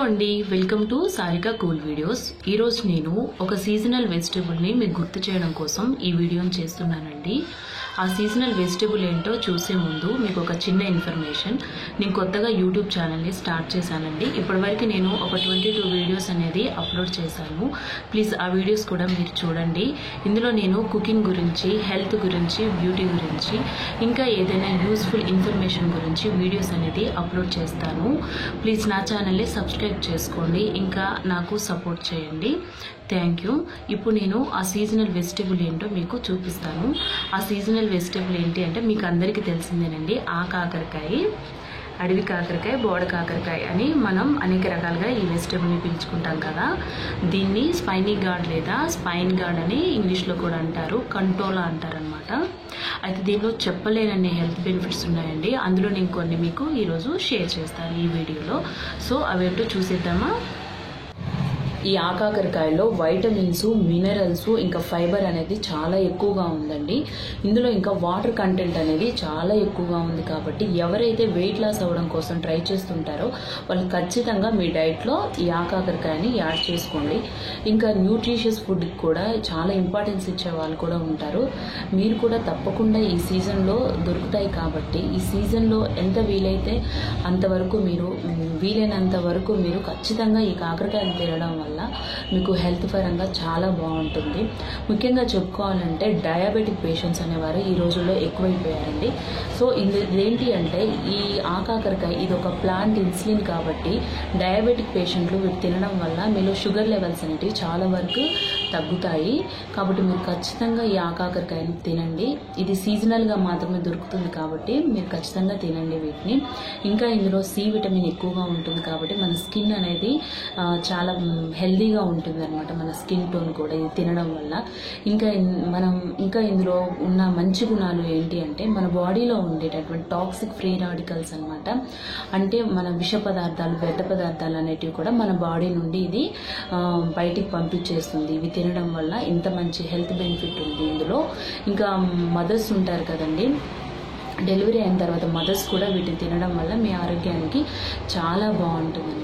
అండి, welcome to Sarika cool videos. ఈరోజు నేను ఒక సీజనల్ వెజిటబుల్ని మీకు గుర్తు చేయడం కోసం ఈ వీడియోని చేస్తున్నానండి. ఆ సీజనల్ వెజిటబుల్ ఏంటో చూసే ముందు మీకు ఒక చిన్న ఇన్ఫర్మేషన్. నేను కొత్తగా యూట్యూబ్ ఛానల్ని స్టార్ట్ చేశానండి. ఇప్పటివరకు నేను ఒక 22 వీడియోస్ అనేది అప్లోడ్ చేశాను. ప్లీజ్ ఆ వీడియోస్ కూడా మీరు చూడండి. ఇందులో నేను కుకింగ్ గురించి, హెల్త్ గురించి, బ్యూటీ గురించి, ఇంకా ఏదైనా యూస్ఫుల్ ఇన్ఫర్మేషన్ గురించి వీడియోస్ అనేది అప్లోడ్ చేస్తాను. ప్లీజ్ నా ఛానల్ని సబ్స్క్రైబ్ చేసుకోండి, ఇంకా నాకు సపోర్ట్ చేయండి. Thank you. ఇప్పుడు నేను ఆ సీజనల్ వెజిటబుల్ ఏంటో మీకు చూపిస్తాను. ఆ సీజనల్ వెజిటబుల్ ఏంటి అంటే మీకు అందరికీ తెలిసిందేనండి, ఆ కాకరకాయ, అడవి కాకరకాయ, బోడ కాకరకాయ అని మనం అనేక రకాలుగా ఈ వెజిటబుల్ని పిలుచుకుంటాం కదా. దీన్ని స్పైనీ గార్డ్ లేదా స్పైన్ గార్డ్ అని ఇంగ్లీష్లో కూడా అంటారు, కంటోలా అంటారనమాట. అయితే దీనిలో చెప్పలేనన్ని హెల్త్ బెనిఫిట్స్ ఉన్నాయండి. అందులో నేను కొన్ని మీకు ఈరోజు షేర్ చేస్తాను ఈ వీడియోలో. సో అవేంటో చూసేద్దామా. ఈ ఆకాకరకాయలో వైటమిన్స్, మినరల్స్, ఇంకా ఫైబర్ అనేది చాలా ఎక్కువగా ఉందండి. ఇందులో ఇంకా వాటర్ కంటెంట్ అనేది చాలా ఎక్కువగా ఉంది. కాబట్టి ఎవరైతే వెయిట్ లాస్ అవ్వడం కోసం ట్రై చేస్తుంటారో వాళ్ళు ఖచ్చితంగా మీ డైట్లో ఈ ఆకాకరకాయని యాడ్ చేసుకోండి. ఇంకా న్యూట్రిషియస్ ఫుడ్కి కూడా చాలా ఇంపార్టెన్స్ ఇచ్చే వాళ్ళు కూడా ఉంటారు. మీరు కూడా తప్పకుండా ఈ సీజన్లో దొరుకుతాయి కాబట్టి ఈ సీజన్లో ఎంత వీలైతే అంతవరకు మీరు వీలైనంత వరకు మీరు ఖచ్చితంగా ఈ కాకరకాయలు తినడం వల్ల మీకు హెల్త్ పరంగా చాలా బాగుంటుంది. ముఖ్యంగా చెప్పుకోవాలంటే డయాబెటిక్ పేషెంట్స్ అనేవారు ఈ రోజుల్లో ఎక్కువైపోయారండి. సో ఇదేంటి అంటే ఈ ఆకాకరకాయ ఇది ఒక ప్లాంట్ ఇన్సులిన్ కాబట్టి డయాబెటిక్ పేషెంట్లు వీటి తినడం వల్ల మీలో షుగర్ లెవెల్స్ అనేవి చాలా వరకు తగ్గుతాయి. కాబట్టి మీరు ఖచ్చితంగా ఈ ఆకాకరకాయని తినండి. ఇది సీజనల్గా మాత్రమే దొరుకుతుంది కాబట్టి మీరు ఖచ్చితంగా తినండి వీటిని. ఇంకా ఇందులో సి విటమిన్ ఎక్కువగా ఉంటుంది కాబట్టి మన స్కిన్ అనేది చాలా హెల్దీగా ఉంటుంది అనమాట. మన స్కిన్ టోన్ కూడా ఇది తినడం వల్ల. ఇంకా ఇందులో ఉన్న మంచి గుణాలు ఏంటి అంటే మన బాడీలో ఉండేటటువంటి టాక్సిక్ ఫ్రీ రాడికల్స్ అనమాట. అంటే మన విష పదార్థాలు, వ్యర్థ పదార్థాలు అనేటివి కూడా మన బాడీ నుండి ఇది బయటికి పంపించేస్తుంది ఇవి తినడం వల్ల. ఇంత మంచి హెల్త్ బెనిఫిట్ ఉంది ఇందులో. ఇంకా మదర్స్ ఉంటారు కదండి, డెలివరీ అయిన తర్వాత మదర్స్ కూడా వీటిని తినడం వల్ల మీ ఆరోగ్యానికి చాలా బాగుంటుంది అనమాట.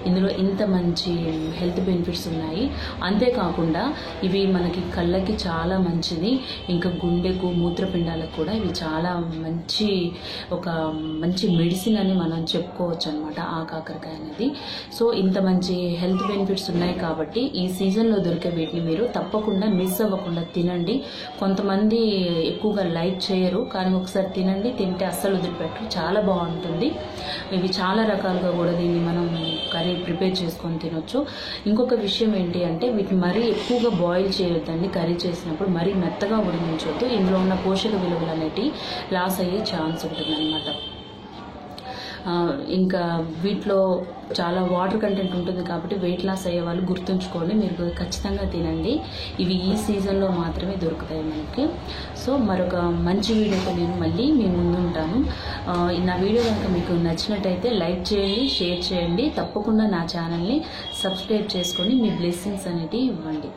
ఇందులో ఇంత మంచి హెల్త్ బెనిఫిట్స్ ఉన్నాయి. అంతేకాకుండా ఇవి మనకి కళ్ళకి చాలా మంచిది. ఇంకా గుండెకు, మూత్రపిండాలకు కూడా ఇవి చాలా మంచి మెడిసిన్ అని మనం చెప్పుకోవచ్చు అనమాట ఆ కాకరకాయ అనేది. సో ఇంత మంచి హెల్త్ బెనిఫిట్స్ ఉన్నాయి కాబట్టి ఈ సీజన్లో దొరికే వీటిని మీరు తప్పకుండా మిస్ అవ్వకుండా తినండి. కొంతమంది ఎక్కువగా లైక్ చేయరు, కానీ ఒకసారి తినండి. తింటే అస్సలు వదిలిపెట్టరు, చాలా బాగుంటుంది. ఇవి చాలా రకాలుగా కూడా దీన్ని మనం కర్రీ ప్రిపేర్ చేసుకొని తినొచ్చు. ఇంకొక విషయం ఏంటి అంటే వీటిని మరీ ఎక్కువగా బాయిల్ చేయొద్దండి. కర్రీ చేసినప్పుడు మరీ మెత్తగా ఉడికించొద్దు. ఇందులో ఉన్న పోషక విలువలు అనేటివి లాస్ అయ్యే ఛాన్స్ ఉంటుంది అనమాట. ఇంకా వీటిలో చాలా వాటర్ కంటెంట్ ఉంటుంది కాబట్టి వెయిట్ లాస్ అయ్యే వాళ్ళు గుర్తుంచుకోండి, మీరు ఖచ్చితంగా తినండి. ఇవి ఈ సీజన్లో మాత్రమే దొరుకుతాయి మనకి. సో మరొక మంచి వీడియోతో నేను మళ్ళీ మీ ముందు ఉంటాను. నా వీడియో కనుక మీకు నచ్చినట్టయితే లైక్ చేయండి, షేర్ చేయండి. తప్పకుండా నా ఛానల్ని సబ్స్క్రైబ్ చేసుకొని మీ బ్లెస్సింగ్స్ అనేవి ఇవ్వండి.